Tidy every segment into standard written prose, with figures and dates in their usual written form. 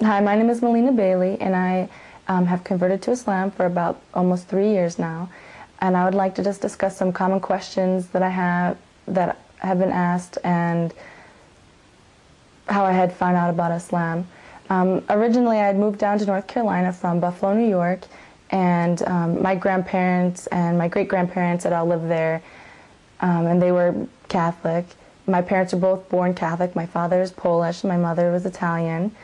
Hi, my name is Melina Bailey, and I have converted to Islam for about almost 3 years now. And I would like to just discuss some common questions that I have that have been asked and how I had found out about Islam. Originally, I had moved down to North Carolina from Buffalo, New York, and my grandparents and my great-grandparents had all lived there, and they were Catholic. My parents were both born Catholic. My father is Polish, my mother was Italian.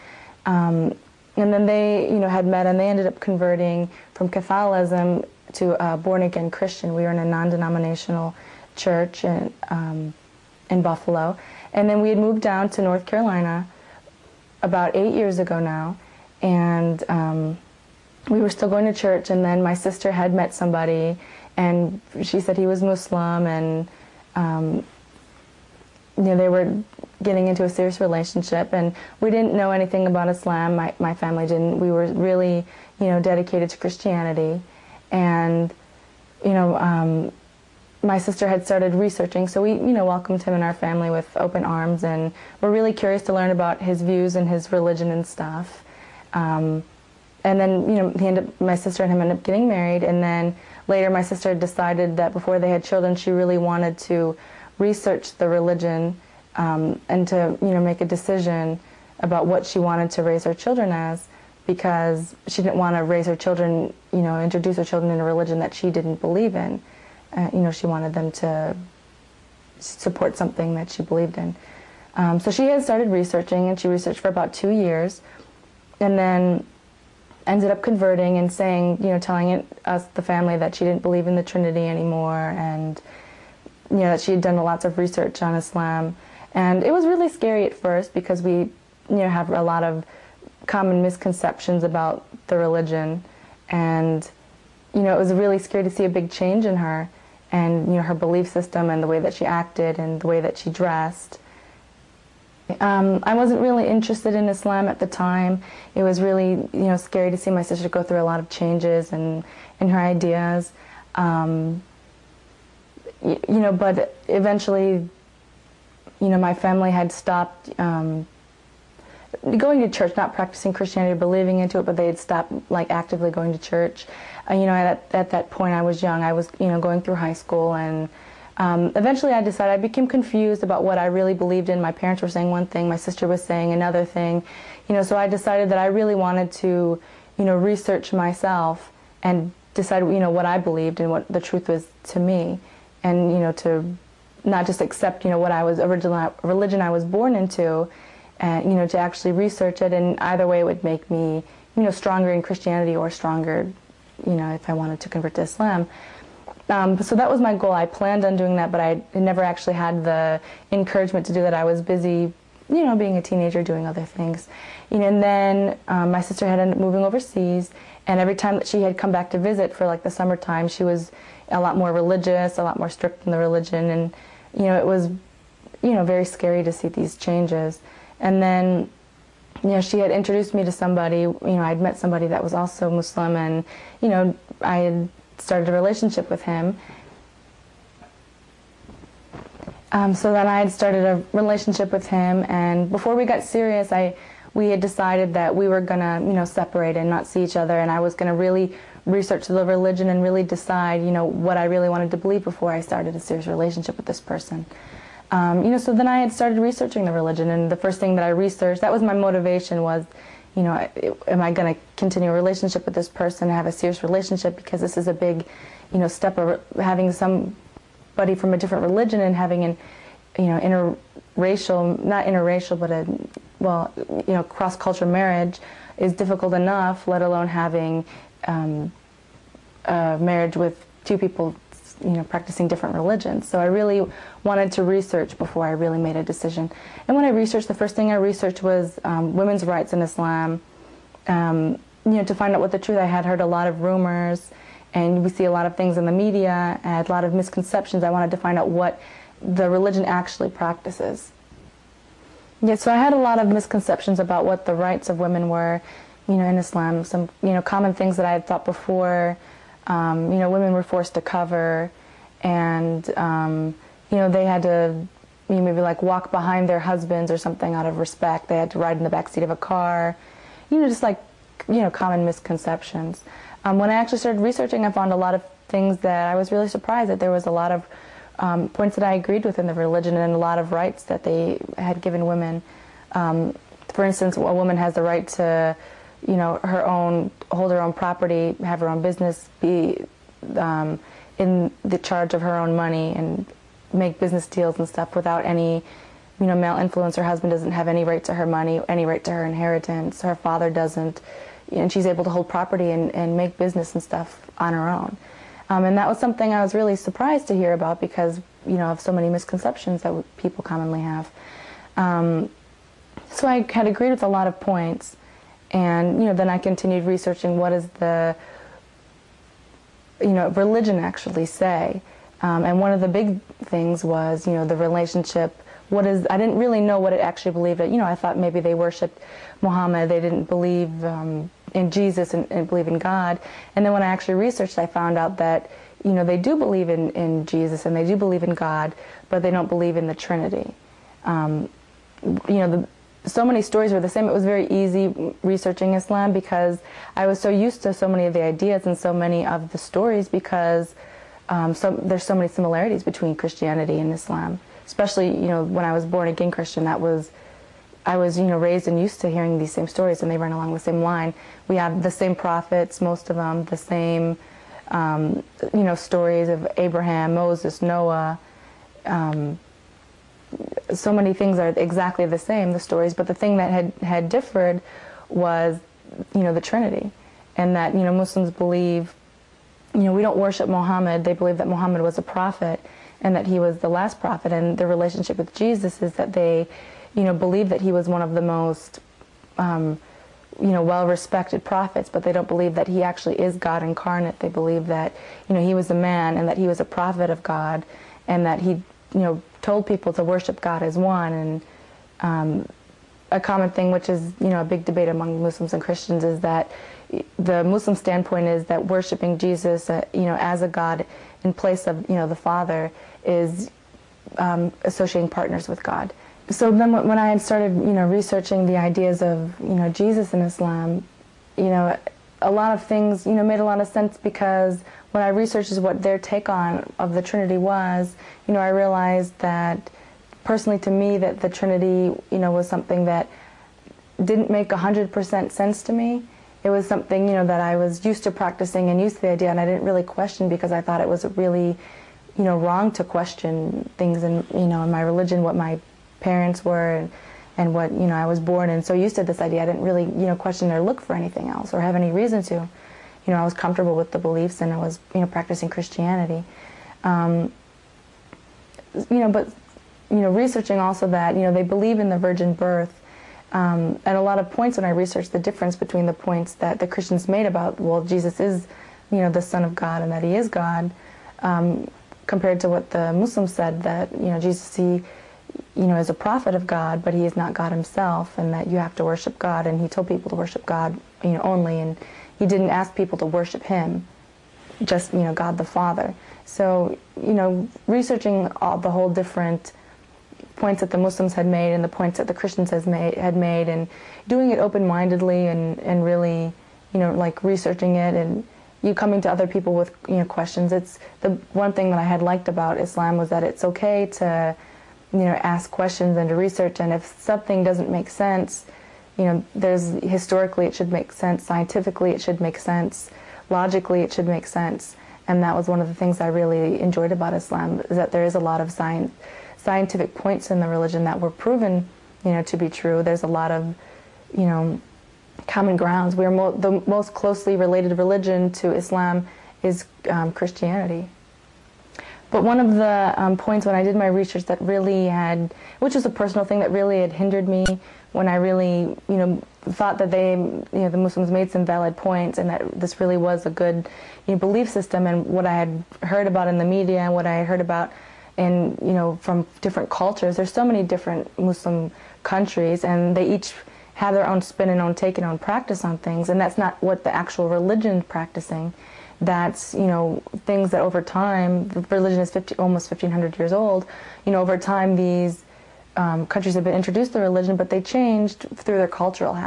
And then they, had met, and they ended up converting from Catholicism to born-again Christian. We were in a non-denominational church in Buffalo. And then we had moved down to North Carolina about 8 years ago now, and we were still going to church, and then my sister had met somebody, and she said he was Muslim, and they were getting into a serious relationship, and we didn't know anything about Islam. My family didn't. We were really, dedicated to Christianity, and my sister had started researching, so we, welcomed him in our family with open arms, and we're really curious to learn about his views and his religion and stuff. And then, my sister and him ended up getting married, and then later my sister decided that before they had children, she really wanted to research the religion and to, make a decision about what she wanted to raise her children as, because she didn't want to raise her children, introduce her children in a religion that she didn't believe in. She wanted them to support something that she believed in. So she had started researching, and she researched for about 2 years, and then ended up converting and saying, telling us, the family, that she didn't believe in the Trinity anymore, and that she had done lots of research on Islam. And it was really scary at first because we, have a lot of common misconceptions about the religion, and it was really scary to see a big change in her, and her belief system and the way that she acted and the way that she dressed. I wasn't really interested in Islam at the time. It was really, scary to see my sister go through a lot of changes and in her ideas. But eventually, my family had stopped going to church, not practicing Christianity, believing into it, but they had stopped actively going to church. At that point I was young. I was going through high school, and eventually I decided, I became confused about what I really believed in. My parents were saying one thing, my sister was saying another thing. So I decided that I really wanted to research myself and decide what I believed and what the truth was to me, and to not just accept what I was religion I was born into, and to actually research it, and either way it would make me stronger in Christianity or stronger if I wanted to convert to Islam. So that was my goal. I planned on doing that, but I never actually had the encouragement to do that. I was busy being a teenager, doing other things. And then my sister had ended up moving overseas, and every time that she had come back to visit for the summertime, she was a lot more religious, a lot more strict in the religion, and it was very scary to see these changes. And then she had introduced me to somebody. I'd met somebody that was also Muslim, and I had started a relationship with him. So then I had started a relationship with him, and before we got serious, we had decided that we were gonna separate and not see each other, and I was gonna really research the religion and really decide what I really wanted to believe before I started a serious relationship with this person. So then I had started researching the religion, and the first thing that I researched, that was my motivation, was am I going to continue a relationship with this person, have a serious relationship, because this is a big step of having somebody from a different religion and having an interracial, not interracial, but cross-cultural marriage is difficult enough, let alone having a marriage with two people practicing different religions. So I really wanted to research before I really made a decision. And when I researched, the first thing I researched was women's rights in Islam. To find out what the truth. I had heard a lot of rumors, and we see a lot of things in the media. I had a lot of misconceptions. I wanted to find out what the religion actually practices. Yeah, so I had a lot of misconceptions about what the rights of women were, in Islam. Some, common things that I had thought before. Women were forced to cover, and they had to maybe walk behind their husbands or something out of respect. They had to ride in the back seat of a car. just like, common misconceptions. When I actually started researching, I found a lot of things that I was really surprised that there was a lot of points that I agreed with in the religion, and a lot of rights that they had given women. For instance, a woman has the right to, hold her own property, have her own business, be in the charge of her own money, and make business deals and stuff without any, male influence. Her husband doesn't have any right to her money, any right to her inheritance. Her father doesn't, and she's able to hold property and make business and stuff on her own. And that was something I was really surprised to hear about because, of so many misconceptions that people commonly have. So I had agreed with a lot of points, and, then I continued researching what does the, religion actually say. And one of the big things was, the relationship. I didn't really know what it actually believed. I thought maybe they worshipped Muhammad. They didn't believe in Jesus and believe in God. And then when I actually researched, I found out that, they do believe in Jesus and they do believe in God, but they don't believe in the Trinity. So many stories were the same. It was very easy researching Islam because I was so used to so many of the ideas and so many of the stories because there's so many similarities between Christianity and Islam. Especially, when I was born again Christian, I was, raised and used to hearing these same stories, and they run along the same line. We have the same prophets, most of them, the same, stories of Abraham, Moses, Noah. So many things are exactly the same, the stories, but the thing that had differed was, the Trinity, and that, Muslims believe, we don't worship Muhammad. They believe that Muhammad was a prophet, and that he was the last prophet, and their relationship with Jesus is that they, believe that he was one of the most, well-respected prophets, but they don't believe that he actually is God incarnate. They believe that, he was a man, and that he was a prophet of God, and that he, told people to worship God as one. And a common thing, which is, a big debate among Muslims and Christians, is that the Muslim standpoint is that worshiping Jesus, as a God in place of, the Father, is associating partners with God. So then when I had started, researching the ideas of, Jesus in Islam, a lot of things, made a lot of sense because when I researched what their take on of the Trinity was, I realized that personally to me that the Trinity, was something that didn't make 100% sense to me. It was something, that I was used to practicing and used to the idea, and I didn't really question because I thought it was really, wrong to question things in, in my religion, what my parents were and what, I was born in. So used to this idea, I didn't really, question or look for anything else or have any reason to. I was comfortable with the beliefs and I was, practicing Christianity. But, researching also that, they believe in the virgin birth. And a lot of points when I researched the difference between the points that the Christians made about, well, Jesus is, the Son of God and that he is God, compared to what the Muslims said that, Jesus, he, is a prophet of God, but he is not God himself, and that you have to worship God, and he told people to worship God, only, and he didn't ask people to worship him, just, God the Father. So, researching all the whole different points that the Muslims had made and the points that the Christians had made, and doing it open-mindedly and really, like researching it and you coming to other people with, questions. It's the one thing that I had liked about Islam was that it's okay to, ask questions and to research, and if something doesn't make sense, historically it should make sense, scientifically it should make sense, logically it should make sense. And that was one of the things I really enjoyed about Islam, is that there is a lot of scientific points in the religion that were proven, to be true. There's a lot of, common grounds. We're the most closely related religion to Islam is Christianity. But one of the points when I did my research that really had, which was a personal thing that really had hindered me, when I really, thought that the Muslims made some valid points and that this really was a good, belief system, and what I had heard about in the media and what I had heard about in, from different cultures. There's so many different Muslim countries, and they each have their own spin and own take and own practice on things, and that's not what the actual religion is practicing. That's, things that over time, the religion is almost 1,500 years old, over time these countries have been introduced to religion, but they changed through their cultural habits.